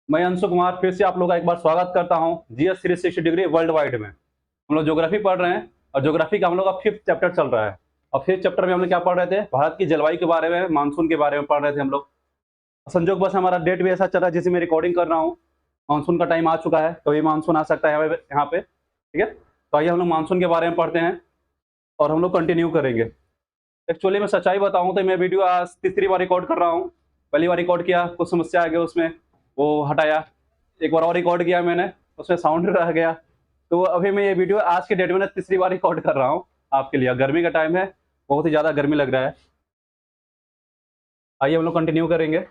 मैं अंशु कुमार फिर से आप लोग का एक बार स्वागत करता हूँ जीएस 360 डिग्री वर्ल्ड वाइड में। हम लोग ज्योग्राफी पढ़ रहे हैं और ज्योग्राफी का हम लोग का 5th चैप्टर चल रहा है। और 5th चैप्टर में हम लोग क्या पढ़ रहे थे? भारत की जलवायु के बारे में, मानसून के बारे में पढ़ रहे थे हम लोग। संजोग बस हमारा डेट भी ऐसा चल रहा है जिसमें मैं रिकॉर्डिंग कर रहा हूँ। मानसून का टाइम आ चुका है, कभी मानसून आ सकता है यहाँ पे, ठीक है। तो आइए हम लोग मानसून के बारे में पढ़ते हैं और हम लोग कंटिन्यू करेंगे। एक्चुअली मैं सच्चाई बताऊँ तो मैं वीडियो आज तीसरी बार रिकॉर्ड कर रहा हूँ। पहली बार रिकॉर्ड किया, कुछ समस्या आ गई उसमें, वो हटाया। एक बार और रिकॉर्ड किया मैंने, उसमें साउंड रह गया। तो अभी मैं ये वीडियो आज के डेट में ना तीसरी बार रिकॉर्ड कर रहा हूँ आपके लिए। गर्मी का टाइम है, बहुत ही ज़्यादा गर्मी लग रहा है। आइए हम लोग कंटिन्यू करेंगे।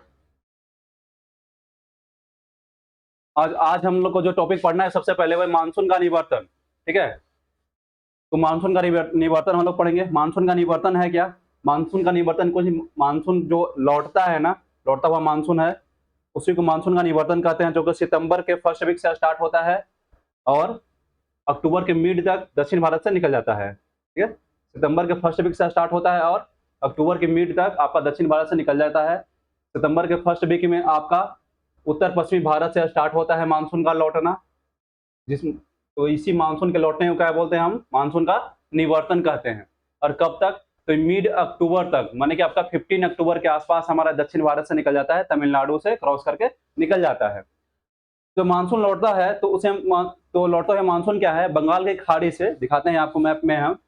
आज आज हम लोग को जो टॉपिक पढ़ना है सबसे पहले वो मानसून का निवर्तन, ठीक है। तो मानसून का निवर्तन हम लोग पढ़ेंगे। मानसून का निवर्तन है क्या? मानसून का निवर्तन कुछ, मानसून जो लौटता है ना, लौटता हुआ मानसून है, उसी को मानसून का निवर्तन कहते हैं, जो कि सितंबर के फर्स्ट वीक से स्टार्ट होता है और अक्टूबर के मिड तक दक्षिण भारत से निकल जाता है, ठीक है। सितंबर के फर्स्ट वीक से स्टार्ट होता है और अक्टूबर के मिड तक आपका दक्षिण भारत से निकल जाता है। सितंबर के फर्स्ट वीक में आपका उत्तर पश्चिमी भारत से स्टार्ट होता है मानसून का लौटना, जिस तो इसी मानसून के लौटने को क्या बोलते हैं? हम मानसून का निवर्तन कहते हैं। और कब तक? तो मिड अक्टूबर तक, माने कि आपका 15 अक्टूबर के आसपास हमारा दक्षिण भारत से निकल जाता है, तमिलनाडु से क्रॉस करके निकल जाता है। जो मानसून लौटता है तो उसे तो लौटता हुआ मानसून क्या है? बंगाल की खाड़ी से, दिखाते हैं आपको मैप में हम।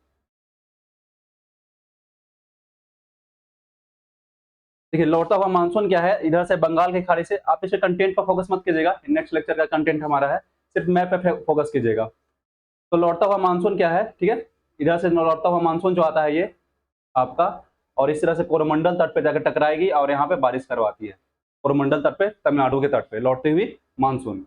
देखिए लौटता हुआ मानसून क्या है, इधर से बंगाल की खाड़ी से। आप इसे कंटेंट पर फोकस मत कीजिएगा, नेक्स्ट लेक्चर का कंटेंट हमारा है, सिर्फ मैप पे फोकस कीजिएगा। तो लौटता हुआ मानसून क्या है, ठीक है। इधर से लौटता हुआ मानसून जो आता है ये आपका, और इस तरह से कोरोमंडल तट पे जाकर टकराएगी और यहाँ पे बारिश करवाती है। कोरोमंडल तट पे, तमिलनाडु के तट पे लौटती हुई मानसून।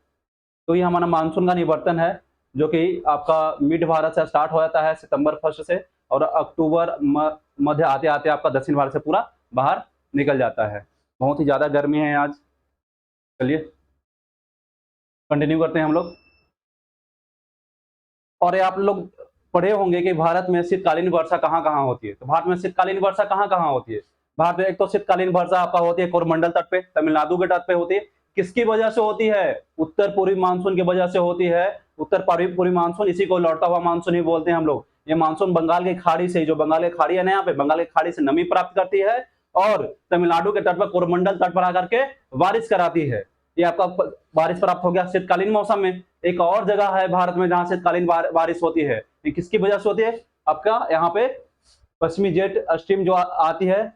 तो ये हमारा मानसून का निवर्तन है, जो कि आपका मिड भारत से स्टार्ट हो जाता है सितंबर फर्स्ट से, और अक्टूबर मध्य आते आते आपका दक्षिण भारत से पूरा बाहर निकल जाता है। बहुत ही ज़्यादा गर्मी है आज। चलिए कंटिन्यू करते हैं हम लोग। और ये आप लोग पढ़े होंगे कि भारत में शीतकालीन वर्षा कहाँ कहाँ होती है। तो भारत में शीतकालीन वर्षा कहाँ कहाँ होती है? भारत में एक तो शीतकालीन वर्षा आपका होती है कोरमंडल तट पे, तमिलनाडु के तट पे होती है। किसकी वजह से होती है? उत्तर पूर्वी मानसून की वजह से होती है। उत्तर पूर्वी मानसून, इसी को लौटता हुआ मानसून ही बोलते हैं हम लोग। ये मानसून बंगाल की खाड़ी से, जो बंगाल की खाड़ी है ना, यहाँ पे बंगाल की खाड़ी से नमी प्राप्त करती है और तमिलनाडु के तट पर, कोरमंडल तट पर आकर के बारिश कराती है। ये आपका बारिश प्राप्त हो गया शीतकालीन मौसम में। एक और जगह है भारत में जहां शीतकालीन बारिश होती है, ये किसकी वजह से होती है? आपका यहाँ पे पश्चिमी जेट स्ट्रीम जो आती है,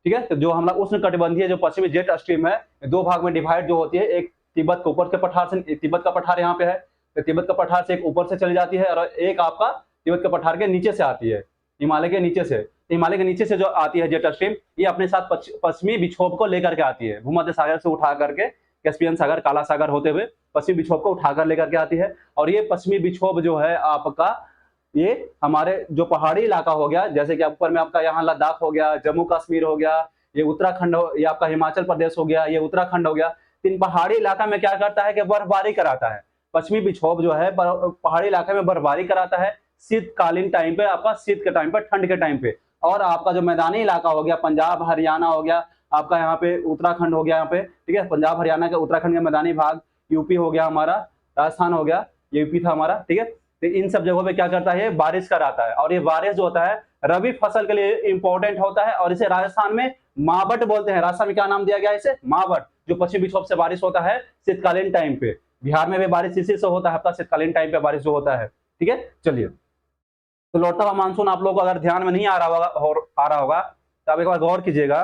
ठीक है। तो जो हमारा उष्ण कटिबंधीय जो पश्चिमी जेट स्ट्रीम है, दो भाग में डिवाइड जो होती है, एक तिब्बत के ऊपर के पठार से, तिब्बत का पठार यहाँ पे है, तो तिब्बत का पठार से एक ऊपर से चली जाती है और एक आपका तिब्बत के पठार के नीचे से आती है, हिमालय के नीचे से। हिमालय के नीचे से जो आती है जेट स्ट्रीम, ये अपने साथ पश्चिमी विक्षोभ को लेकर के आती है, भूमध्य सागर से उठा करके, कैस्पियन सागर, काला सागर होते हुए पश्चिमी विक्षोभ को उठाकर लेकर के आती है। और ये पश्चिमी विक्षोभ जो है आपका, ये हमारे जो पहाड़ी इलाका हो गया, जैसे कि ऊपर में आपका यहाँ लद्दाख हो गया, जम्मू कश्मीर हो गया, ये उत्तराखंड ये आपका हिमाचल प्रदेश हो गया, ये उत्तराखंड हो गया। इन पहाड़ी इलाका में क्या करता है कि बर्फबारी कराता है। पश्चिमी विक्षोभ जो है पहाड़ी इलाके में बर्फबारी कराता है शीतकालीन टाइम पे, आपका शीत के टाइम पे, ठंड के टाइम पे। और आपका जो मैदानी इलाका हो गया, पंजाब हरियाणा हो गया, आपका यहाँ पे उत्तराखंड हो गया, यहाँ पे ठीक है, पंजाब हरियाणा के उत्तराखंड का मैदानी भाग, यूपी हो गया हमारा, राजस्थान हो गया, ये यूपी था हमारा, ठीक है। तो इन सब जगहों पे क्या करता है? बारिश कराता है। और ये बारिश जो होता है रबी फसल के लिए इंपॉर्टेंट होता है, और इसे राजस्थान में मावट बोलते हैं। राजस्थान में क्या नाम दिया गया है इसे? मावट, जो पश्चिमी विक्षोभ से बारिश होता है शीतकालीन टाइम पे। बिहार में भी बारिश इसी से होता है, आपका शीतकालीन टाइम पे बारिश जो होता है, ठीक है। चलिए, तो लौटता हुआ मानसून आप लोग को अगर ध्यान में नहीं आ रहा होगा तो आप एक बार गौर कीजिएगा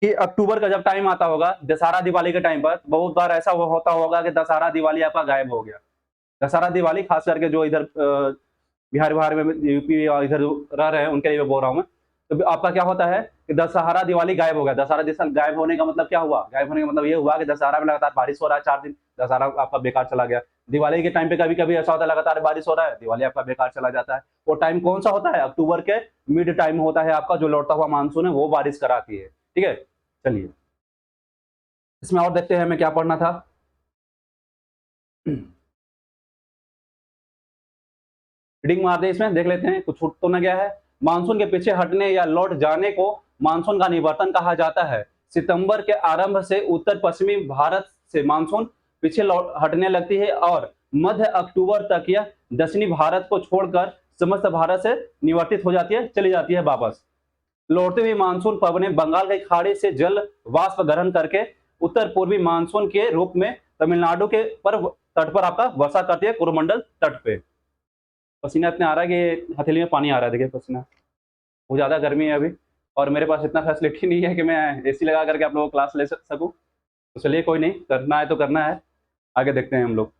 कि अक्टूबर का जब टाइम आता होगा, दशहरा दिवाली के टाइम पर, बहुत बार ऐसा होता होगा कि दशहरा दिवाली आपका गायब हो गया। दशहरा दिवाली खास करके जो इधर बिहार बिहार में, यूपी और इधर रह रहे हैं उनके लिए बोल रहा हूँ मैं। तो आपका क्या होता है कि दशहरा दिवाली गायब हो गया। दशहरा दिवस गायब होने का मतलब क्या हुआ? गायब होने का मतलब ये हुआ कि दशहरा में लगातार बारिश हो रहा है 4 दिन, दशहरा आपका बेकार चला गया। दिवाली के टाइम पे कभी कभी ऐसा होता है लगातार बारिश हो रहा है, दिवाली आपका बेकार चला जाता है। वो टाइम कौन सा होता है? अक्टूबर के मिड टाइम होता है आपका, जो लौटता हुआ मानसून है वो बारिश कराती है, ठीक है। चलिए इसमें और देखते हैं हमें क्या पढ़ना था। रीडिंग मारते हैं, इसमें देख लेते हैं कुछ छूट तो ना गया है। मानसून के पीछे हटने या लौट जाने को मानसून का निवर्तन कहा जाता है। सितंबर के आरंभ से उत्तर पश्चिमी भारत से मानसून पीछे हटने लगती है और मध्य अक्टूबर तक यह दक्षिणी भारत को छोड़कर समस्त भारत से निवर्तित हो जाती है, चली जाती है वापस। लौटते हुए मानसून पवनें बंगाल की खाड़ी से जल वाष्प ग्रहण करके उत्तर पूर्वी मानसून के रूप में तमिलनाडु के तट पर आपका वर्षा करती है, कोरोमंडल तट पे। पसीना इतना आ रहा है कि हथेली में पानी आ रहा है, देखिए पसीना। बहुत ज्यादा गर्मी है अभी और मेरे पास इतना फैसिलिटी नहीं है कि मैं एसी लगा करके आप लोगों को क्लास ले सकूं। तो चलिए कोई नहीं, करना है तो करना है, आगे देखते हैं हम लोग।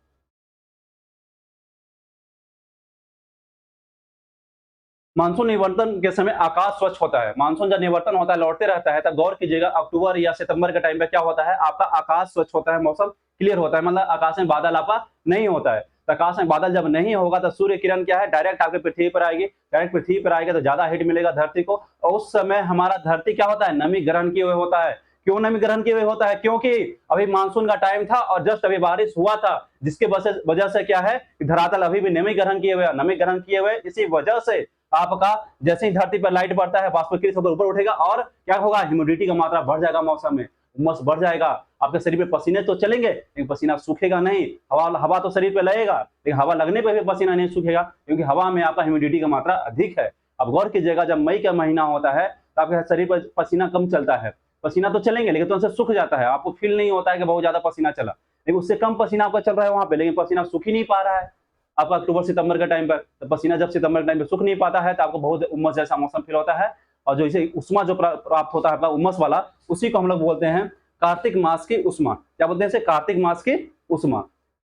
मानसून निवर्तन के समय आकाश स्वच्छ होता है। मानसून जब निवर्तन होता है, लौटते रहता है, तब गौर कीजिएगा अक्टूबर या सितंबर के टाइम पे क्या होता है, आपका आकाश स्वच्छ होता है, मौसम क्लियर होता है, मतलब आकाश में बादल आपका नहीं होता है। तो आकाश में बादल जब नहीं होगा तो सूर्य किरण क्या है, डायरेक्ट आपके पृथ्वी पर आएगी। डायरेक्ट पृथ्वी पर आएगा तो ज्यादा हीट मिलेगा धरती को, और उस समय हमारा धरती क्या होता है, नमी ग्रहण किए हुए होता है। क्यों नमी ग्रहण किए हुए होता है, क्योंकि अभी मानसून का टाइम था और जस्ट अभी बारिश हुआ था, जिसके वजह से क्या है कि धरातल अभी भी नमी ग्रहण किए हुए, नमी ग्रहण किए हुए, इसी वजह से आपका जैसे ही धरती पर लाइट बढ़ता है, वाष्पीकृत होकर ऊपर उठेगा और क्या होगा, ह्यूमिडिटी का मात्रा बढ़ जाएगा, मौसम में उमस बढ़ जाएगा। आपके शरीर पे पसीने तो चलेंगे लेकिन पसीना सूखेगा नहीं। हवा तो शरीर पे लगेगा लेकिन हवा लगने पे भी पसीना नहीं सूखेगा, क्योंकि हवा में आपका ह्यूमिडिटी का मात्रा अधिक है। अब गौर कीजिएगा, जब मई का महीना होता है तो आपके शरीर पर पसीना कम चलता है। पसीना तो चलेंगे लेकिन तो सूख जाता है, आपको फील नहीं होता है कि बहुत ज्यादा पसीना चला, लेकिन उससे कम पसीना आपका चल रहा है वहां पे, लेकिन पसीना सूख ही नहीं पा रहा है। आपका अक्टूबर सितंबर के टाइम पर तो पसीना जब सितंबर के टाइम पे सूख नहीं पाता है तो आपको बहुत उमस जैसा मौसम फील होता है, और जो इसे उष्मा जो प्राप्त होता है आपका उमस वाला, उसी को हम लोग बोलते हैं कार्तिक मास की उष्मा। क्या बोलते हैं इसे, कार्तिक मास की उष्मा।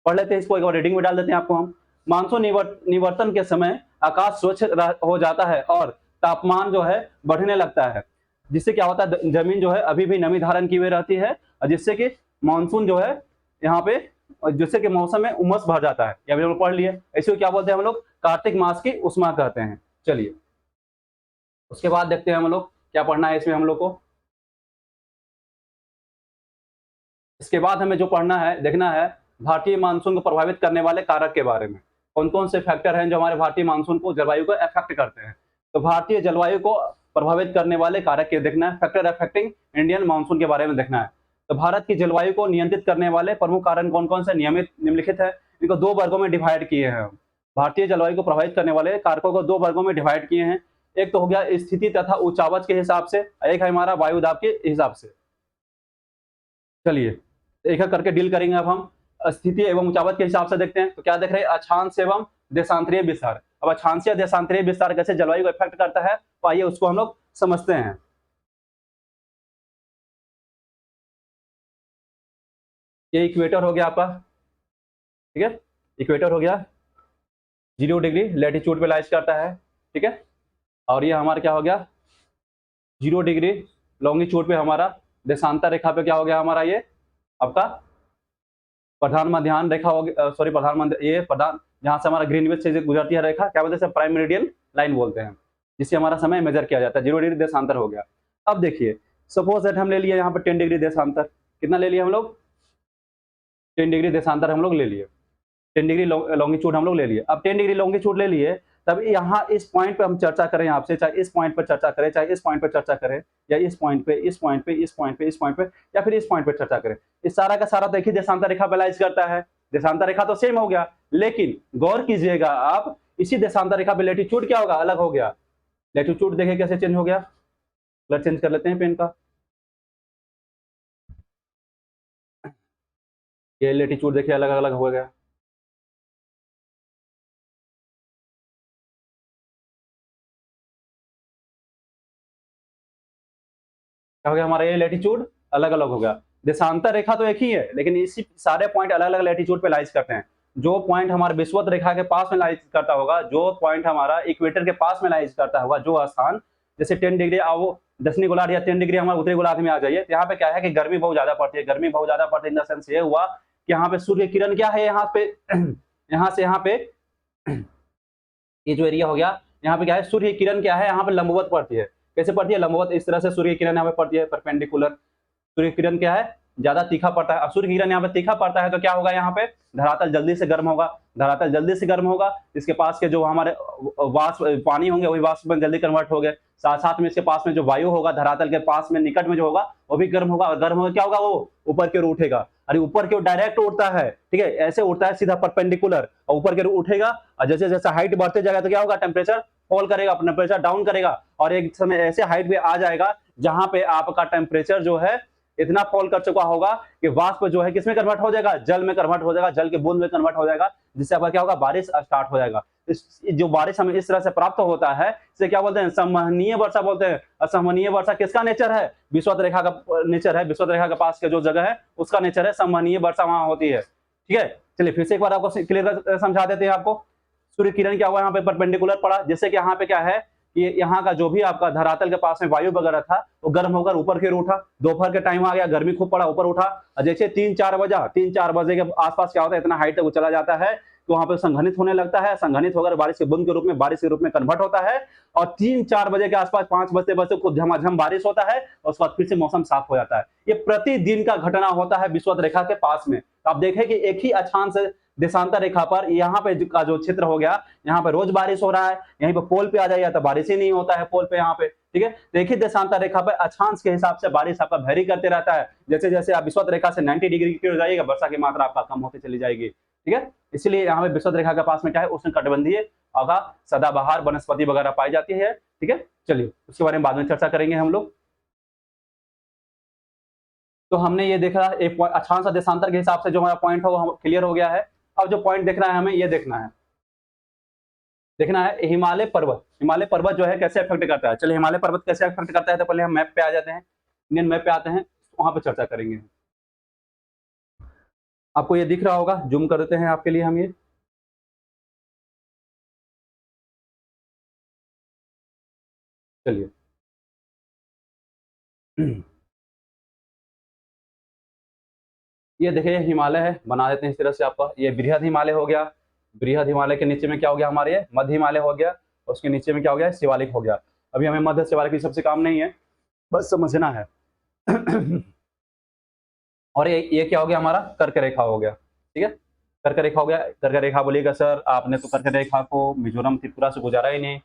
पढ़ लेते हैं इसको, एक बार रीडिंग में डाल देते हैं आपको हम। मानसून निवर्तन के समय आकाश स्वच्छ हो जाता है और तापमान जो है बढ़ने लगता है, जिससे क्या होता है, जमीन जो है अभी भी नमी धारण की हुई रहती है, और जिससे कि मानसून जो है यहाँ पे, जिससे कि मौसम में उमस भर जाता है। ये हम लोग पढ़ लिए। इसे क्या बोलते हैं हम लोग, कार्तिक मास की उष्मा कहते हैं। चलिए उसके बाद देखते हैं हम लोग क्या पढ़ना है इसमें हम लोग को। इसके बाद हमें जो पढ़ना है, देखना है भारतीय मानसून को प्रभावित करने वाले कारक के बारे में। कौन कौन से फैक्टर हैं जो हमारे भारतीय मानसून को, जलवायु को अफेक्ट करते हैं। तो भारतीय जलवायु को प्रभावित करने वाले कारक के देखना है, फैक्टर अफेक्टिंग इंडियन मानसून के बारे में देखना है। तो भारत की जलवायु को नियंत्रित करने वाले प्रमुख कारण कौन कौन से निम्नलिखित है। इनको दो वर्गों में डिवाइड किए हैं हम। भारतीय जलवायु को प्रभावित करने वाले कारकों को दो वर्गों में डिवाइड किए हैं। एक तो हो गया स्थिति तथा उचावच के हिसाब से, एक है हमारा वायुदाब के हिसाब से। चलिए एक एक करके डील करेंगे। अब हम स्थिति एवं उचावत के हिसाब से देखते हैं। तो क्या देख रहे हैं, अक्षांश एवं देशांतरीय विस्तार। अब अक्षांशीय देशांतरीय विस्तार कैसे जलवायु को इफेक्ट करता है, तो आइए उसको हम लोग समझते हैं। ये इक्वेटर हो गया आपका, ठीक है, इक्वेटर हो गया, 0 डिग्री लैटिट्यूड पे लाइज करता है, ठीक है। और ये हमारा क्या हो गया, 0 डिग्री लॉन्गिट्यूड पे हमारा देशांतर रेखा पे क्या हो गया हमारा, ये आपका प्रधान मध्याह्न रेखा हो गया, सॉरी प्रधान मध्य, ये प्रधान जहां से हमारा ग्रीनविच से गुजरती है रेखा, क्या बोलते हैं, प्राइम मेरिडियन लाइन बोलते हैं, जिससे हमारा समय मेजर किया जाता है। 0 डिग्री देशांतर हो गया। अब देखिए सपोज दैट हम ले लिए यहाँ पर 10 डिग्री देशांतर, कितना ले लिया हम लोग, 10 डिग्री देशांतर हम लोग ले लिए, 10 डिग्री लॉन्गिट्यूड हम लोग ले लिए। अब 10 डिग्री लॉन्गिट्यूड ले लिए, तब यहाँ इस पॉइंट पे हम चर्चा करें आपसे, चाहे इस पॉइंट पर चर्चा करें, चाहे इस पॉइंट पर चर्चा करें, या इस पॉइंट पे, इस पॉइंट पे, इस पॉइंट पे, इस पॉइंट पे, या फिर इस पॉइंट पे चर्चा करें, इस सारा का सारा तो एक ही देशांतर रेखा पे लाइज करता है। देशांतर रेखा तो सेम हो गया, लेकिन गौर कीजिएगा आप, इसी देशांतर रेखा पे लैटिट्यूड क्या होगा, अलग हो गया। लैटिट्यूड देखिए कैसे चेंज हो गया, कलर चेंज कर लेते हैं पेन का। ये लैटिट्यूड देखिए अलग अलग हो गया। क्या हो गया हमारा, ये लैटिट्यूड अलग अलग हो गया। देशांतर रेखा तो एक ही है, लेकिन इसी सारे पॉइंट अलग अलग लैटिट्यूड पे लाइज करते हैं। जो पॉइंट हमारे विषुवत रेखा के पास में लाइज करता होगा, जो पॉइंट हमारा इक्वेटर के पास में लाइज करता होगा, जो स्थान, जैसे 10 डिग्री आओ दक्षिणी गोलार्ध या 10 डिग्री हमारे उत्तरी गोलार्ध में आ जाइए, तो यहाँ पे क्या है कि गर्मी बहुत ज्यादा पड़ती है। गर्मी बहुत ज्यादा पड़ती है इन द सेंस ये हुआ कि यहाँ पे सूर्य किरण क्या है, यहाँ पे यहाँ से यहाँ पे ये जो एरिया हो गया, यहाँ पे क्या है, सूर्य किरण क्या है, यहाँ पे लंबवत पड़ती है। कैसे पड़ती है, लंबवत, इस तरह से सूर्य किरण यहाँ पे पड़ती है, परपेंडिकुलर। सूर्य किरण क्या है, ज्यादा तीखा पड़ता है। सूर्य किरण यहाँ पे तीखा पड़ता है तो क्या होगा, यहाँ पे धरातल जल्दी से गर्म होगा, धरातल जल्दी से गर्म होगा, इसके पास के जो हमारे वाष्प पानी होंगे वही वाष्प में जल्दी कन्वर्ट हो गए, साथ साथ में इसके पास में जो वायु होगा धरातल के पास में निकट में जो होगा वो भी गर्म होगा, और गर्म होगा क्या होगा, वो ऊपर की ओर उठेगा। अरे ऊपर की ओर डायरेक्ट उठता है, ठीक है, ऐसे उठता है सीधा परपेंडिकुलर, और ऊपर की ओर उठेगा, और जैसे जैसे हाइट बढ़ते जाएगा तो क्या होगा, टेम्परेचर फॉल करेगा, टेम्परेचर डाउन करेगा, और एक समय ऐसे हाइट पे आ जाएगा जहां पे आपका टेम्परेचर जो है इतना फॉल कर चुका होगा कि वाष्प जो है किसमें कन्वर्ट हो जाएगा, जल में कन्वर्ट हो जाएगा, जल के बूंद में कन्वर्ट हो जाएगा, जिससे आपका क्या होगा, बारिश स्टार्ट हो जाएगा। जो बारिश हमें इस तरह से प्राप्त होता है इसे क्या बोलते हैं, संवहनीय वर्षा बोलते हैं। असंवहनीय वर्षा किसका नेचर है, विषुवत रेखा का नेचर है, विषुवत रेखा के पास के जो जगह है उसका नेचर है, संवहनीय वर्षा वहां होती है, ठीक है। चलिए फिर से एक बार आपको क्लियर समझा देते हैं। आपको सूर्य किरण क्या हुआ, यहाँ पे परपेंडिकुलर पड़ा, जैसे कि यहाँ पे क्या है कि यहाँ का जो भी आपका धरातल के पास में वायु वगैरह था वो गर्म होकर ऊपर की ओर उठा, दोपहर के टाइम आ गया, गर्मी खूब पड़ा, ऊपर उठा, जैसे 3-4 बजे के आसपास क्या होता है, इतना हाइट तक वो चला जाता है तो वहां पे संघनित होने लगता है, संघनित होकर बारिश के बूंद के रूप में, बारिश के रूप में कन्वर्ट होता है, और 3-4 बजे के आसपास 5 बजते बजते कुछ झमाझम बारिश होता है, और उसके बाद फिर से मौसम साफ हो जाता है। ये प्रतिदिन का घटना होता है विषुवत रेखा के पास में। तो आप देखें कि एक ही अक्षांश देशांतर रेखा पर यहाँ पे का जो क्षेत्र हो गया, यहाँ पे रोज बारिश हो रहा है, यहीं पे पोल पे आ जाइए तो बारिश ही नहीं होता है पोल पे यहाँ पे, ठीक है। देखिए देशांतर रेखा पे अक्षांश के हिसाब से बारिश आपका वेरी करते रहता है, जैसे जैसे आप विषुवत रेखा से 90 डिग्री की ओर जाइएगा वर्षा की मात्रा आपका कम होती चली जाएगी, ठीक है। इसलिए यहाँ पे विषुवत रेखा के पास में क्या है, उष्णकटिबंधीय होगा, सदाबहार वनस्पति वगैरह पाई जाती है, ठीक है। चलिए उसके बारे में बाद में चर्चा करेंगे हम लोग। तो हमने ये देखा एक अक्षांश और देशांतर के हिसाब से जो हमारा पॉइंट है वो क्लियर हो गया है। अब जो पॉइंट देखना है हमें ये देखना है हिमालय पर्वत जो है कैसे इफेक्ट करता है। चलिए हिमालय पर्वत कैसे इफेक्ट करता है तो पहले हम मैप पे आ जाते हैं, इंडियन मैप पे आते हैं, वहां पे चर्चा करेंगे। आपको ये दिख रहा होगा, जूम कर देते हैं आपके लिए हम ये। चलिए ये देखिए हिमालय है, बना देते हैं इस तरह से आपका, ये बृहद हिमालय हो गया, बृहद हिमालय के नीचे में क्या हो गया हमारे, ये मध्य हिमालय हो गया, उसके नीचे में क्या हो गया, शिवालिक हो गया। अभी हमें मध्य शिवालिक की सबसे काम नहीं है, बस समझना है। और ये क्या हो गया हमारा, कर्क रेखा हो गया, ठीक है, कर्क रेखा हो गया। कर्क रेखा बोलिएगा सर आपने तो कर्क रेखा को मिजोरम त्रिपुरा से गुजारा ही नहीं,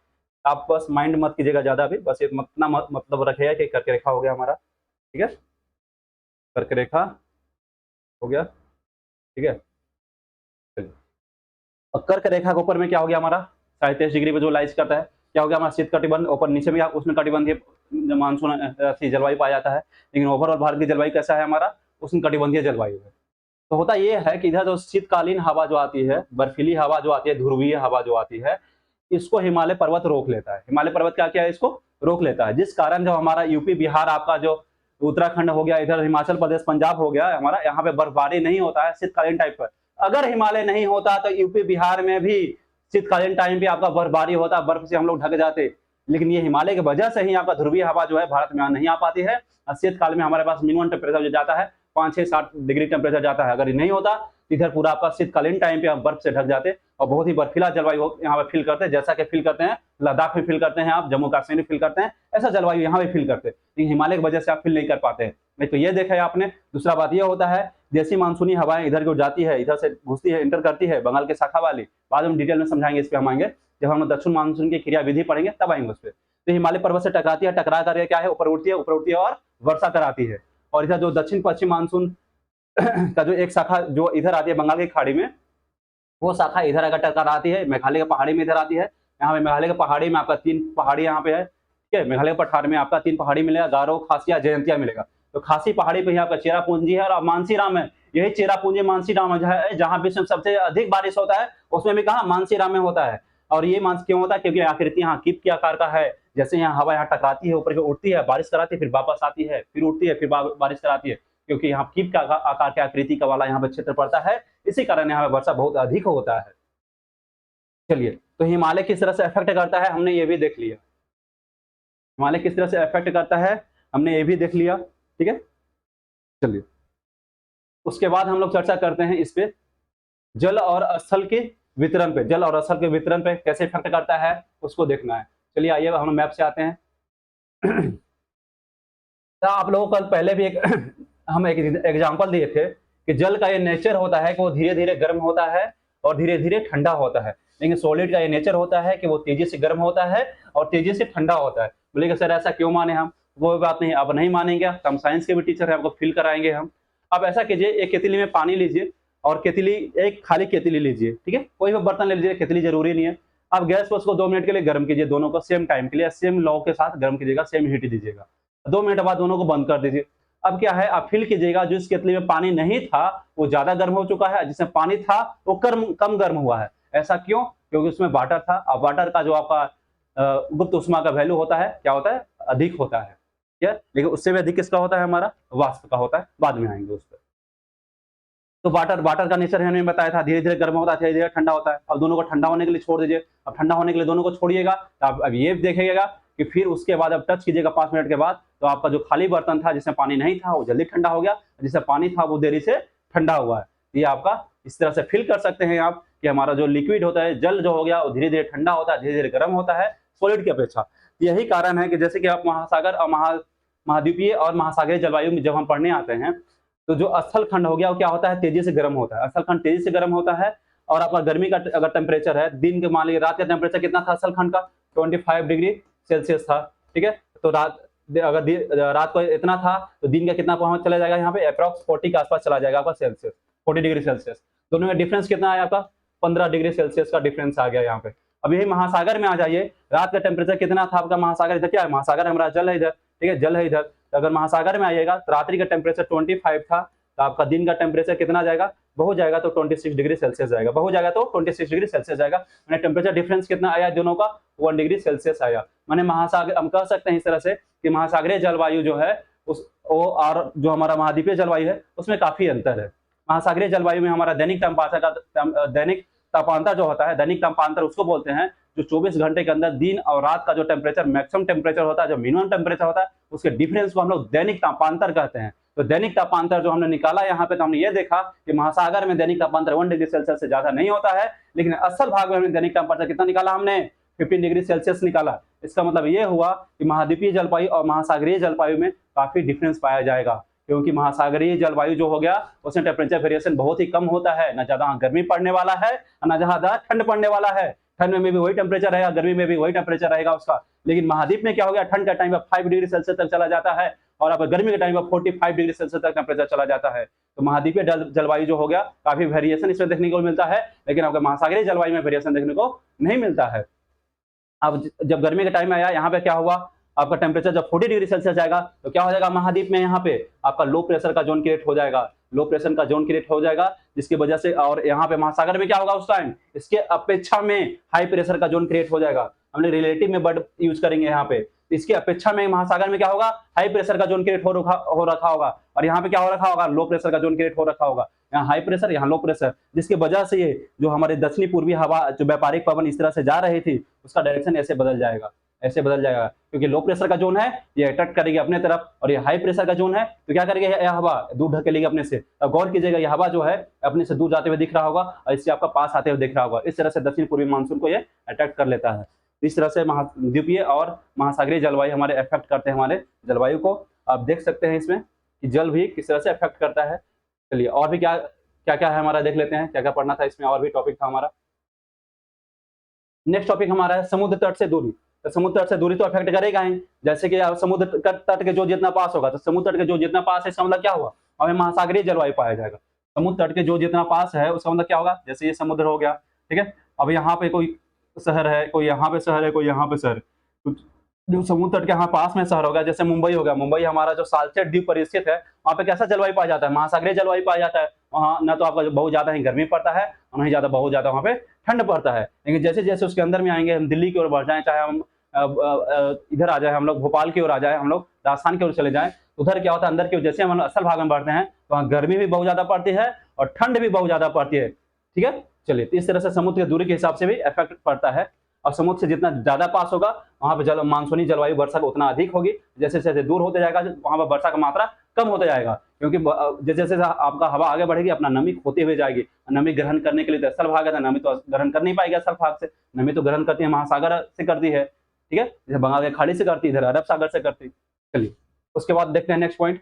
आप बस माइंड मत कीजिएगा ज्यादा, भी बस इतना मतलब रखिएगा कि कर्क रेखा हो गया हमारा, ठीक है, कर्क रेखा हो गया, ठीक है। और कर्क रेखा के ऊपर में क्या हो गया हमारा, 23.5 डिग्री पे जो लाइज करता है, क्या हो गया हमारा शीत कटिबंध, ऊपर नीचे में उष्ण कटिबंधीय मानसून जलवायु पाया जाता है। लेकिन ओवरऑल भारत की जलवायु कैसा है हमारा, उष्ण कटिबंधीय जलवायु है। तो होता ये है कि इधर जो शीतकालीन हवा जो आती है, बर्फीली हवा जो आती है, ध्रुवीय हवा जो आती है, इसको हिमालय पर्वत रोक लेता है। हिमालय पर्वत क्या क्या है, इसको रोक लेता है, जिस कारण जो हमारा यूपी बिहार आपका जो उत्तराखंड हो गया, इधर हिमाचल प्रदेश पंजाब हो गया हमारा, यहाँ पे बर्फबारी नहीं होता है शीतकालीन टाइप पर। अगर हिमालय नहीं होता तो यूपी बिहार में भी शीतकालीन टाइम पे आपका बर्फबारी होता, बर्फ से हम लोग ढक जाते। लेकिन ये हिमालय की वजह से ही आपका ध्रुवीय हवा जो है भारत में नहीं आ पाती है, शीतकाल में हमारे पास मिनिमम टेम्परेचर जो जाता है 5-6-7 डिग्री टेम्परेचर जाता है। अगर ये नहीं होता तो इधर पूरा आपका शीतकालीन टाइम पे आप बर्फ से ढक जाते और बहुत ही बर्फीला जलवायु यहाँ पे फील करते हैं, जैसा कि फील करते हैं लद्दाख में फील करते हैं, आप जम्मू कश्मीर में फील करते हैं, ऐसा जलवायु यहाँ पे फील करते हैं। लेकिन हिमालय की वजह से आप फील नहीं कर पाते हैं। नहीं तो ये देखा है आपने। दूसरा बात ये होता है देसी मानसूनी हवाएं इधर को जाती है, इधर से घुसती है, इंटर करती है बंगाल के शाखा वाली, बाद में डिटेल में समझाएंगे, इस पे हम आएंगे जब हम दक्षिण मानसून की क्रिया विधि पढ़ेंगे तब आएंगे उस पर। तो हिमालय पर्वत से टकराती है, टकरा कर क्या है ऊपर उठती है, ऊपर उठती है और वर्षा कराती है। और इधर जो दक्षिण पश्चिम मानसून का जो एक शाखा जो इधर आती है बंगाल की खाड़ी में, वो शाखा इधर अगर टकराती है मेघालय की पहाड़ी में इधर आती है। यहाँ पे मेघालय की पहाड़ी में आपका 3 पहाड़ी यहाँ पे है, ठीक है, मेघालय पठार में आपका 3 पहाड़ी मिलेगा, गारो, खासिया, जयंतिया मिलेगा। तो खासी पहाड़ी पे ही आपका चेरापूंजी है और मानसीराम है। यही चेरापूंजी मानसीराम है जहाँ विश्व में सबसे अधिक बारिश होता है, उसमें भी कहा मानसीराम में होता है। और ये मानस क्यों होता है, क्योंकि आकृति यहाँ कीप के आकार का है। जैसे यहाँ हवा यहाँ टकराती है, ऊपर की उठती है, बारिश कराती है, फिर वापस आती है, फिर उठती है, फिर बारिश कराती है, क्योंकि यहाँ कीप का आकार के आकृति का वाला यहाँ पे क्षेत्र पड़ता है, इसी कारण यहाँ पे वर्षा बहुत अधिक होता है। चलिए तो हिमालय किस तरह से इफेक्ट करता है हमने ये भी देख लिया, हिमालय किस तरह से इफेक्ट करता है हमने ये भी देख लिया, ठीक है। चलिए उसके बाद हम लोग चर्चा करते हैं इस पे जल और स्थल के वितरण पे, जल और स्थल के वितरण पे कैसे इफेक्ट करता है उसको देखना है। चलिए आइए हम मैप से आते हैं। तो आप लोगों को कल पहले भी एक हम एक एग्जाम्पल दिए थे कि जल का ये नेचर होता है कि वो धीरे धीरे गर्म होता है और धीरे धीरे ठंडा होता है, लेकिन सॉलिड का ये नेचर होता है कि वो तेजी से गर्म होता है और तेजी से ठंडा होता है। बोलेगा सर ऐसा क्यों माने हम? वो बात नहीं, आप नहीं मानेंगे, तो हम साइंस के भी टीचर हैं, आपको फील कराएंगे हम। अब ऐसा कीजिए, एक केतली में पानी लीजिए और केतली, एक खाली केतली लीजिए, ठीक है, कोई भी बर्तन ले लीजिए, केतली जरूरी नहीं है। आप गैस पर उसको 2 मिनट के लिए गर्म कीजिए, दोनों को सेम टाइम के लिए, सेम लॉ के साथ गर्म कीजिएगा, सेम हीट दीजिएगा। 2 मिनट बाद दोनों को बंद कर दीजिए। अब क्या है, आप फील कीजिएगा जिस केतली में पानी नहीं था वो ज्यादा गर्म हो चुका है, जिसमें पानी था वो कम गर्म हुआ है। ऐसा क्यों? क्योंकि उसमें वाटर था। अब वाटर का जो आपका गुप्त ऊष्मा का वैल्यू होता है, क्या होता है, अधिक होता है, ठीक है। लेकिन उससे भी अधिक किसका होता है, हमारा वाष्प का होता है। बाद में आएंगे उस पर। तो वाटर वाटर का नेचर हमने बताया था, धीरे धीरे गर्म होता है, धीरे धीरे ठंडा होता है। अब दोनों को ठंडा होने के लिए छोड़ दीजिए। अब ठंडा होने के लिए दोनों को छोड़िएगा, तो आप अब ये देखिएगा कि फिर उसके बाद अब टच कीजिएगा 5 मिनट के बाद, तो आपका जो खाली बर्तन था जिसमें पानी नहीं था वो जल्दी ठंडा हो गया, जिसमें पानी था वो देरी से ठंडा हुआ है। ये आपका इस तरह से फील कर सकते हैं आप कि हमारा जो लिक्विड होता है, जल जो हो गया, वो धीरे धीरे ठंडा होता है, धीरे धीरे गर्म होता है सॉलिड की अपेक्षा। यही कारण है कि जैसे कि आप महासागर और महाद्वीपीय और महासागरीय जलवायु में जब हम पढ़ने आते हैं, तो जो स्थल खंड हो गया वो क्या होता है, तेजी से गर्म होता है। स्थल खंड तेजी से गर्म होता है। और आपका गर्मी का अगर टेम्परेचर है, दिन के मान लीजिए रात का टेम्परेचर कितना था स्थल खंड का, 25 डिग्री सेल्सियस था, ठीक है। तो रात को इतना था तो दिन का कितना पहुंच चला जाएगा, यहाँ पे अप्रॉक्स 40 के आसपास चला जाएगा आपका सेल्सियस, 40 डिग्री सेल्सियस। दोनों में डिफरेंस कितना है आपका, 15 डिग्री सेल्सियस का डिफरेंस आ गया यहाँ पे। अब यही महासागर में आ जाइए, रात का टेम्परेचर कितना था आपका, महासागर इधर क्या है, महासागर हमारा जल है इधर, ठीक है, जल है इधर। तो अगर महासागर में आइएगा तो रात्रि का टेम्परेचर 25 था, तो आपका दिन का टेम्परेचर कितना जाएगा, बहु जाएगा तो 26 डिग्री सेल्सियस जाएगा, बहु जाएगा तो 26 डिग्री सेल्सियस जाएगा। मैंने टेम्परेचर डिफरेंस कितना आया दोनों का, 1 डिग्री सेल्सियस आया। मैंने महासागर, हम कह सकते हैं इस तरह से कि महासागरीय जलवायु जो है उस वो और जो हमारा महाद्वीपीय जलवायु है उसमें काफी अंतर है। महासागरीय जलवायु में हमारा दैनिक तापांतर जो होता है, दैनिक तापांतर उसको बोलते हैं जो 24 घंटे के अंदर दिन और रात का जो टेम्परेचर मैक्सिमम टेम्परेचर होता है, जो मिनिमम टेम्परेचर होता है, उसके डिफरेंस को हम लोग दैनिक तापांतर कहते हैं। तो दैनिक तापांतर जो हमने निकाला यहाँ पे, तो हमने ये देखा कि महासागर में दैनिक तापांतर 1 डिग्री सेल्सियस से ज्यादा नहीं होता है, लेकिन असल भाग में हमने दैनिक तापांतर कितना निकाला, हमने 15 डिग्री सेल्सियस निकाला। इसका मतलब ये हुआ कि महाद्वीपीय जलवायु और महासागरीय जलवायु में काफी डिफरेंस पाया जाएगा, क्योंकि महासागरीय जलवायु जो हो गया उसमें टेम्परेचर वेरिएशन बहुत ही कम होता है, ना ज्यादा गर्मी पड़ने वाला है ना ज्यादा ठंड पड़ने वाला है। ठंड में भी वही टेम्परेचर रहेगा, गर्मी में भी वही टेम्परेचर रहेगा उसका। लेकिन महाद्वीप में क्या हो गया, ठंड का टाइम 5 डिग्री सेल्सियस तक चला जाता है और अब गर्मी के टाइम 45 डिग्री सेल्सियस तक टेम्परेचर चला जाता है। तो महाद्वीपीय जलवायु जो हो गया काफी वेरिएशन इसमें देखने को मिलता है, लेकिन आपका महासागरीय जलवायु में वेरिएशन देखने को नहीं मिलता है। अब जब गर्मी का टाइम आया, यहाँ पे क्या हुआ, आपका टेम्परेचर जब 40 डिग्री सेल्सियस जाएगा तो क्या हो जाएगा, महाद्वीप में यहाँ पे आपका लो प्रेशर का जोन क्रिएट हो जाएगा, लो प्रेशर का जोन क्रिएट हो जाएगा, जिसकी वजह से, और यहाँ पे महासागर में क्या होगा उस टाइम, इसके अपेक्षा में हाई प्रेशर का जोन क्रिएट हो जाएगा। हम लोग रिलेटिव में वर्ड यूज करेंगे यहाँ पे, इसकी अपेक्षा में महासागर में क्या होगा, हाई प्रेशर का जोन क्रिएट हो रखा होगा, और यहाँ पे क्या हो रखा होगा, लो प्रेशर का जोन क्रिएट हो रखा होगा। यहाँ हाई प्रेशर, यहाँ लो प्रेशर, जिसकी वजह से ये जो हमारे दक्षिणी पूर्वी हवा, जो व्यापारिक पवन इस तरह से जा रही थी, उसका डायरेक्शन ऐसे बदल जाएगा, ऐसे बदल जाएगा, क्योंकि लो प्रेशर का जोन है ये अट्रैक्ट करेगी अपने तरफ, और ये हाई प्रेशर का जोन है तो क्या करेगी, यह हवा दूर ढकेलेगी अपने से। अब गौर कीजिएगा, यह हवा जो है अपने से दूर जाते हुए दिख रहा होगा और इससे आपका पास आते हुए दिख रहा होगा। इस तरह से दक्षिण पूर्वी मानसून को ये अट्रैक्ट कर लेता है। इस तरह से महाद्वीपीय और महासागरीय जलवायु हमारे अफेक्ट करते हैं हमारे जलवायु को। आप देख सकते हैं इसमें कि जल भी किस तरह से अफेक्ट करता है। चलिए और भी क्या क्या क्या है हमारा देख लेते हैं, क्या क्या पढ़ना था इसमें, और भी टॉपिक था हमारा। नेक्स्ट टॉपिक हमारा है समुद्र तट से दूरी। तो समुद्र तट से दूरी तो अफेक्ट करेगा ही, जैसे कि समुद्र तट के जो जितना पास होगा, तो समुद्र तट के जो जितना पास है इसका मतलब क्या हुआ, हमें महासागरीय जलवायु पाया जाएगा। समुद्र तट के जो जितना पास है उसका मतलब क्या होगा, जैसे ये समुद्र हो गया, ठीक है। अब यहाँ पे कोई शहर है, कोई यहाँ पे शहर है, कोई यहाँ पे शहर, जो समुद्र तट के यहाँ पास में शहर होगा, जैसे मुंबई हो गया, मुंबई हमारा जो सालसेट द्वीप पर स्थित है, वहाँ पे कैसा जलवायु पाया जाता है, महासागरीय जलवायु पाया जाता है। वहाँ न तो आपका बहुत ज्यादा ही गर्मी पड़ता है और नहीं ज्यादा बहुत ज्यादा वहाँ पे ठंड पड़ता है। लेकिन जैसे जैसे उसके अंदर में आएंगे, हम दिल्ली की ओर बढ़ जाए, चाहे हम इधर आ जाए, हम लोग भोपाल की ओर आ जाए, हम लोग राजस्थान की ओर चले जाए, उधर क्या होता है, अंदर की ओर जैसे हम असल भाग में बढ़ते हैं तो वहाँ गर्मी भी बहुत ज्यादा पड़ती है और ठंड भी बहुत ज्यादा पड़ती है, ठीक है। चलिए, इस तरह से समुद्र की दूरी के हिसाब से भी इफेक्ट पड़ता है, और समुद्र से जितना ज्यादा पास होगा वहां पे मानसूनी जलवायु वर्षा उतना अधिक होगी। जैसे जैसे दूर होते जाएगा वहां पर वर्षा का मात्रा कम होता जाएगा, क्योंकि जैसे जैसे आपका हवा आगे बढ़ेगी अपना नमी खोती हुई जाएगी। नमी ग्रहण करने के लिए तो स्थल भाग है, नमी तो ग्रहण कर नहीं पाएगा स्थल भाग से, नमी तो ग्रहण करती है महासागर से करती है, ठीक है, जैसे बंगाल की खाड़ी से करती है, इधर अरब सागर से करती है। चलिए उसके बाद देखते हैं नेक्स्ट पॉइंट,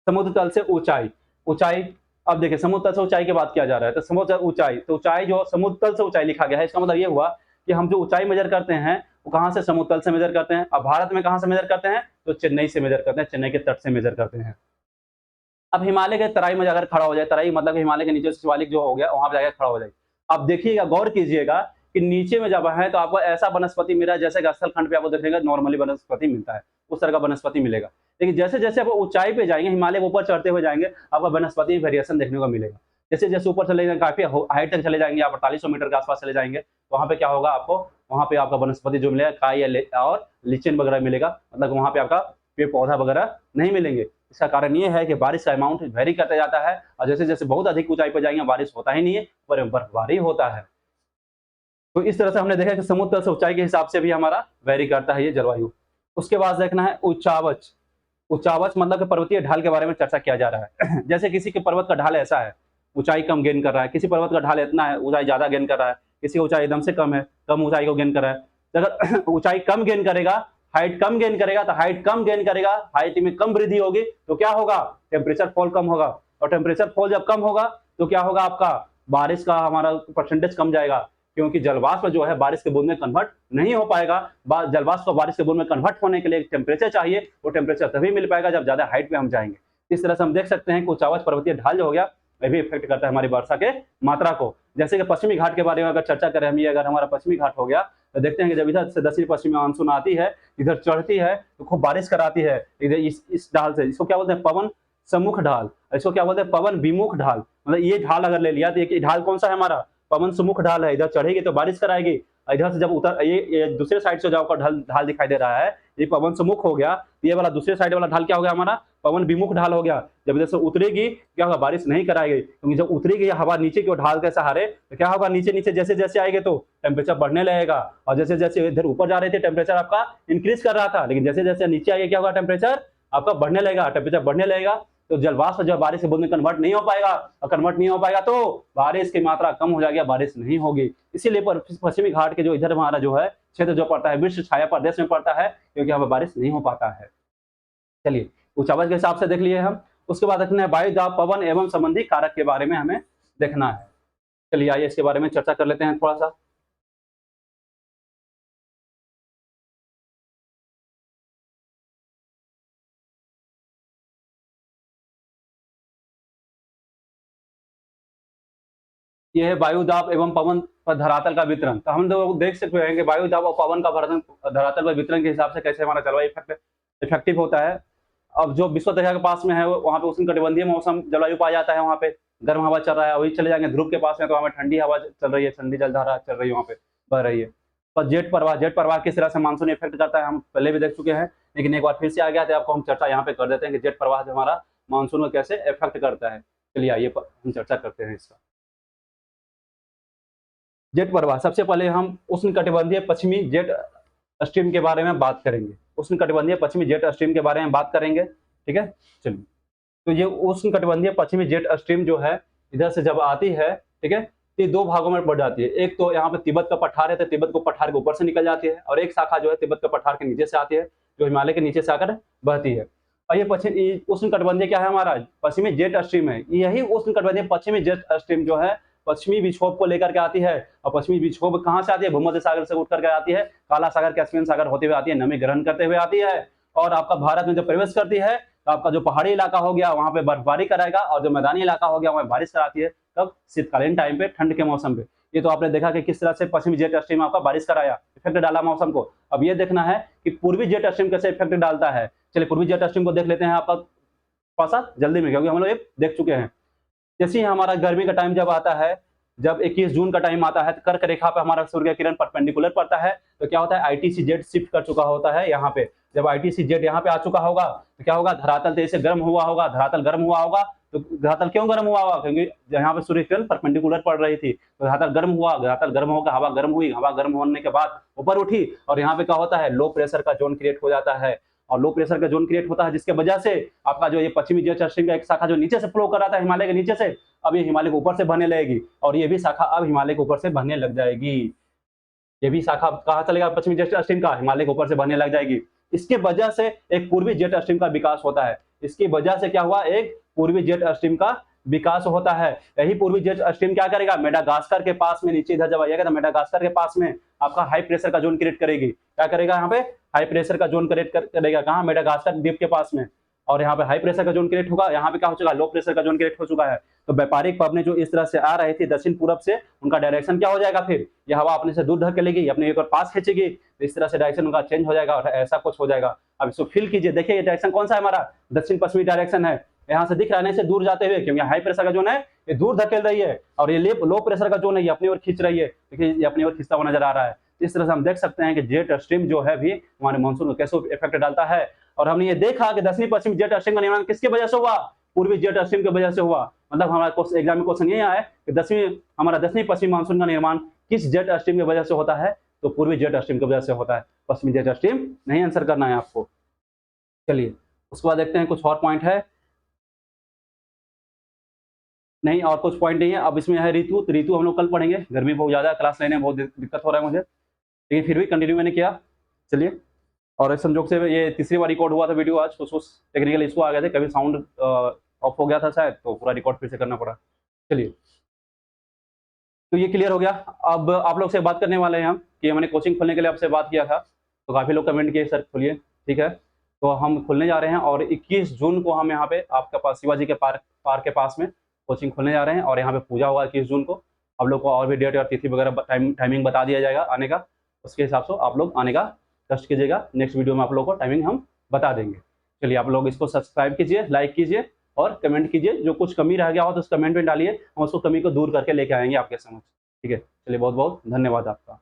समुद्र तल से ऊंचाई, ऊंचाई। अब देखिए समुद्र तल से ऊंचाई की बात किया जा रहा है, तो समुद्र ऊंचाई, तो ऊंचाई जो समुद्र तल से ऊंचाई लिखा गया है, इसका मतलब ये हुआ कि हम जो ऊंचाई मेजर करते हैं वो कहाँ से, समुद्र तल से मेजर करते हैं। अब भारत में कहाँ से मेजर करते हैं, तो चेन्नई से मेजर करते हैं, चेन्नई के तट से मेजर करते हैं। अब हिमालय के तराई में जाकर खड़ा हो जाए, तराई मतलब कि हिमालय के नीचे से शिवालिक जो हो गया वहां पे जाकर खड़ा हो जाए। अब देखिएगा, गौर कीजिएगा कि नीचे में जब है तो आपको ऐसा वनस्पति मिला जैसे कि स्थल खंड पे आपको देखिएगा नॉर्मली वनस्पति मिलता है, उस तरह का वनस्पति मिलेगा। लेकिन जैसे जैसे आप ऊंचाई पे जाएंगे, हिमालय के ऊपर चढ़ते हुए जाएंगे, आपको वनस्पति वेरिएशन देखने को मिलेगा। जैसे जैसे ऊपर चले जाएंगे, काफी हाइट तक चले जाएंगे, आप 4800 मीटर के आसपास चले जाएंगे, तो वहां पे क्या होगा, आपको वहां पे आपका वनस्पति जो मिलेगा काई और लिचेन वगैरह मिलेगा, मतलब वहां पे आपका पेड़ पौधा वगैरह नहीं मिलेंगे। इसका कारण ये है कि बारिश का अमाउंट वेरी करता जाता है, और जैसे जैसे बहुत अधिक ऊंचाई पर जाएंगे बारिश होता ही नहीं है, पर बर्फबारी होता है। तो इस तरह से हमने देखा कि समुद्र तल से ऊंचाई के हिसाब से भी हमारा वेरी करता है ये जलवायु। उसके बाद देखना है उच्चावच। उच्चावच मतलब कि पर्वतीय ढाल के बारे में चर्चा किया जा रहा है। जैसे किसी के पर्वत का ढाल ऐसा है, ऊंचाई कम गेन कर रहा है, किसी पर्वत का ढाल इतना है, ऊंचाई ज्यादा गेन कर रहा है, किसी ऊंचाई एकदम से कम है, कम ऊंचाई को गेन कर रहा है। तो अगर ऊंचाई कम गेन करेगा, हाइट कम गेन करेगा, तो हाइट कम गेन करेगा, हाइट में कम वृद्धि होगी, तो क्या होगा, टेम्परेचर फॉल कम होगा। और टेम्परेचर फॉल जब कम होगा तो क्या होगा, आपका बारिश का हमारा परसेंटेज कम जाएगा, क्योंकि जलवाष्प जो है बारिश के बूंद में कन्वर्ट नहीं हो पाएगा। जलवाष्प को बारिश के बूंद में कन्वर्ट होने के लिए टेम्परेचर चाहिए, वो टेम्परेचर तभी मिल पाएगा जब ज्यादा हाइट पे हम जाएंगे। इस तरह से हम देख सकते हैं कि उच्चावच पर्वतीय ढाल जो हो गया, ये भी इफेक्ट करता है हमारी वर्षा के मात्रा को। जैसे कि पश्चिमी घाट के बारे में अगर चर्चा करें हम, ये अगर हमारा पश्चिमी घाट हो गया, तो देखते हैं कि जब इधर से दक्षिण पश्चिमी मानसून आती है, इधर चढ़ती है तो खूब बारिश कराती है। इधर इस ढाल से, इसको क्या बोलते हैं, पवन सम्मुख ढाल, इसको क्या बोलते हैं, पवन विमुख ढाल। मतलब ये ढाल अगर ले लिया तो ये ढाल कौन सा है हमारा, पवन सम्मुख ढाल है। इधर चढ़ेगी तो बारिश कराएगी, इधर से जब उतर ये दूसरे साइड से जाओ ढाल ढाल दिखाई दे रहा है, ये पवन सम्मुख हो गया। ये वाला दूसरे साइड वाला ढाल क्या हो गया हमारा, पवन विमुख ढाल हो गया। जब इधर से उतरेगी क्या होगा, बारिश नहीं कराएगी, क्योंकि जब उतरेगी हवा नीचे की ओर ढाल के सहारे, तो क्या होगा, नीचे नीचे जैसे जैसे आएगी तो टेम्परेचर बढ़ने लगेगा। और जैसे जैसे इधर ऊपर जा रहे थे टेम्परेचर आपका इंक्रीज कर रहा था, लेकिन जैसे जैसे नीचे आएगा क्या होगा, टेम्परेचर आपका बढ़ने लगेगा। टेम्परेचर बढ़ने लगेगा तो जलवाष्प जब बारिश के बूंद में कन्वर्ट नहीं हो पाएगा, और कन्वर्ट नहीं हो पाएगा तो बारिश की मात्रा कम हो जाएगी, बारिश नहीं होगी। इसीलिए पश्चिमी घाट के जो इधर हमारा जो है क्षेत्र जो पड़ता है, वृक्ष छाया प्रदेश में पड़ता है, क्योंकि यहाँ पर बारिश नहीं हो पाता है। चलिए उच्चावच के हिसाब से देख लिए हम। उसके बाद देखना है वायु दाब, पवन एवं संबंधी कारक के बारे में हमें देखना है। चलिए आइए इसके बारे में चर्चा कर लेते हैं थोड़ा सा। ये है वायु दाब एवं पवन पर धरातल का वितरण। तो हम लोग देख सकते हैं कि वायु दाब और पवन का धरातल पर वितरण के हिसाब से कैसे हमारा जलवायु इफेक्टिव होता है। अब जो विश्व दरिया के पास में है वहाँ पे उष्णकटिबंधीय मौसम जलवायु पाया जाता है, वहाँ पे गर्म हवा चल रहा है। वही चले जाएंगे ध्रुव के पास में तो वहाँ पे ठंडी हवा चल रही है, ठंडी जलधारा चल रही है, वहाँ पे बह रही है। और जेट प्रवाह किस तरह से मानसून इफेक्ट करता है हम पहले भी देख चुके हैं, लेकिन एक बार फिर से आ गया था, आपको हम चर्चा यहाँ पे कर देते हैं कि जेट प्रवाह जो हमारा मानसून को कैसे इफेक्ट करता है। चलिए आइए हम चर्चा करते हैं इसका। जेट प्रवाह, सबसे पहले हम उष्णकटिबंधीय पश्चिमी जेट स्ट्रीम के बारे में बात करेंगे। उष्णकटिबंधीय पश्चिमी जेट स्ट्रीम के बारे में बात करेंगे, ठीक है। चलिए, तो ये उष्णकटिबंधीय पश्चिमी जेट स्ट्रीम जो है इधर से जब आती है, ठीक है, तो ये दो भागों में बढ़ जाती है। एक तो यहाँ पे तिब्बत का पठार है, तो तिब्बत को पठार के ऊपर से निकल जाती है, और एक शाखा जो है तिब्बत के पठार के नीचे से आती है, जो हिमालय के नीचे से आकर बहती है। और ये पश्चिमी उष्णकटिबंधीय क्या है हमारा, पश्चिमी जेट स्ट्रीम है। यही उष्णकटिबंधीय पश्चिमी जेट स्ट्रीम जो है पश्चिमी विक्षोभ को लेकर के आती है। और पश्चिमी विक्षोभ कहाँ से आती है, भूमध्य सागर से उठ करके आती है, काला सागर, कैस्पियन सागर होते हुए आती है, नमी ग्रहण करते हुए आती है। और आपका भारत में जब प्रवेश करती है तो आपका जो पहाड़ी इलाका हो गया वहां पे बर्फबारी कराएगा, और जो मैदानी इलाका हो गया वहां बारिश कराती है। कब, शीतकालीन टाइम पे, ठंड के मौसम पे। ये तो आपने देखा कि किस तरह से पश्चिमी जेट स्ट्रीम आपका बारिश कराया, इफेक्ट डाला मौसम को। अब ये देखना है कि पूर्वी जेट स्ट्रीम कैसे इफेक्ट डालता है। चलिए पूर्वी जेट स्ट्रीम को देख लेते हैं आपका थोड़ा सा जल्दी में, क्योंकि हम लोग ये देख चुके हैं। जैसे ही हमारा गर्मी का टाइम जब आता है, जब 21 जून का टाइम आता है, तो कर्क रेखा पे हमारा सूर्य किरण परपेंडिकुलर पड़ता है, तो क्या होता है, आईटीसी जेट शिफ्ट कर चुका होता है यहाँ पे। जब आईटीसी जेट यहाँ पे आ चुका होगा तो क्या होगा, धरातल तेजी से गर्म हुआ होगा। धरातल गर्म हुआ होगा तो धरातल क्यों गर्म हुआ होगा, क्योंकि यहाँ पे सूर्य किरण परपेंडिकुलर पड़ रही थी, तो धरातल गर्म हुआ। धरातल गर्म होकर हवा गर्म हुई, हवा गर्म होने के बाद ऊपर उठी, और यहाँ पे क्या होता है, लो प्रेशर का जोन क्रिएट हो जाता है। और लो प्रेशर का जोन क्रिएट होता है, जिसके वजह से आपका जो ये पश्चिमी जेट स्ट्रीम का एक शाखा जो नीचे से फ्लो कर रहा था हिमालय के नीचे से, अब ये हिमालय के ऊपर से बहने लगेगी, और ये भी शाखा अब हिमालय के ऊपर से बहने लग जाएगी। ये भी शाखा कहाँ चलेगा, पश्चिमी जेट स्ट्रीम का, हिमालय के ऊपर से बहने लग जाएगी। इसके वजह से एक पूर्वी जेट स्ट्रीम का विकास होता है। इसकी वजह से क्या हुआ, एक पूर्वी जेट स्ट्रीम का विकास होता है। यही पूर्वी जेट स्ट्रीम क्या करेगा, मेडागास्कर के पास में, नीचे इधर जब आइएगा तो मेडागास्कर के पास में आपका हाई प्रेशर का जोन क्रिएट करेगी। क्या करेगा, यहाँ पे हाई प्रेशर का जोन क्रिएट करेगा, कहाँ, मेडागास्कर द्वीप के पास में। और यहाँ पे हाई प्रेशर का जोन क्रिएट होगा, यहाँ पे क्या हो चुका है, लो प्रेशर का जोन क्रिएट हो चुका है। तो व्यापारिक पवनें जो इस तरह से आ रही थी दक्षिण पूरब से, उनका डायरेक्शन क्या हो जाएगा, फिर ये हवा अपने से दूर धकेलेगी, अपने एक और पास खींचेगी, इस तरह से डायरेक्शन उनका चेंज हो जाएगा और ऐसा कुछ हो जाएगा। अब इसको फील कीजिए, देखिए ये डायरेक्शन कौन सा है, हमारा दक्षिण पश्चिमी डायरेक्शन है। यहाँ से दिख रहा है, से दूर जाते हुए, क्योंकि हाई प्रेशर का जोन है ये दूर धकेल रही है, और ये लो प्रेशर का जोन है ये अपनी ओर खींच रही है। देखिए ये अपनी ओर खींचता हुआ नजर आ रहा है। इस तरह से हम देख सकते हैं कि जेट स्ट्रीम जो है भी हमारे मानसून को कैसे इफेक्ट डालता है। और हमने ये देखा कि दक्षिणी पश्चिमी जेट स्ट्रीम का निर्माण किसकी वजह से हुआ, पूर्वी जेट स्ट्रीम की वजह से हुआ। मतलब हमारा एग्जाम में क्वेश्चन ये आया कि हमारा दक्षिणी पश्चिमी मानसून का निर्माण किस जेट स्ट्रीम की वजह से होता है, तो पूर्वी जेट स्ट्रीम की वजह से होता है, पश्चिमी जेट स्ट्रीम नहीं आंसर करना है आपको। चलिए उसके बाद देखते हैं कुछ और पॉइंट है, नहीं और कुछ पॉइंट नहीं है। अब इसमें है ऋतु, तो ऋतु हम लोग कल पढ़ेंगे, गर्मी बहुत ज्यादा है, क्लास लेने में बहुत दिक्कत हो रहा है मुझे, लेकिन फिर भी कंटिन्यू मैंने किया। चलिए, और इस संजोग से ये तीसरी बार रिकॉर्ड हुआ था वीडियो आज, कुछ टेक्निकल इशू आ गए थे, कभी साउंड ऑफ हो गया था शायद, तो पूरा रिकॉर्ड फिर से करना पड़ा। चलिए, तो ये क्लियर हो गया। अब आप लोग से बात करने वाले हैं हम कि हमने कोचिंग खोलने के लिए आपसे बात किया था, तो काफ़ी लोग कमेंट किए सर खोलिए, ठीक है, तो हम खोलने जा रहे हैं। और 21 जून को हम यहाँ पे आपके पास शिवाजी के पार्क के पास में कोचिंग खोलने जा रहे हैं, और यहाँ पे पूजा होगा 21 जून को। आप लोग को और भी डेट और तिथि वगैरह टाइमिंग बता दिया जाएगा आने का, उसके हिसाब से आप लोग आने का कष्ट कीजिएगा। नेक्स्ट वीडियो में आप लोग को टाइमिंग हम बता देंगे। चलिए, आप लोग इसको सब्सक्राइब कीजिए, लाइक कीजिए और कमेंट कीजिए। जो कुछ कमी रह गया हो तो उस कमेंट में डालिए, हम उसको कमी को दूर करके लेके आएंगे आपके समझ। ठीक है, चलिए बहुत बहुत धन्यवाद आपका।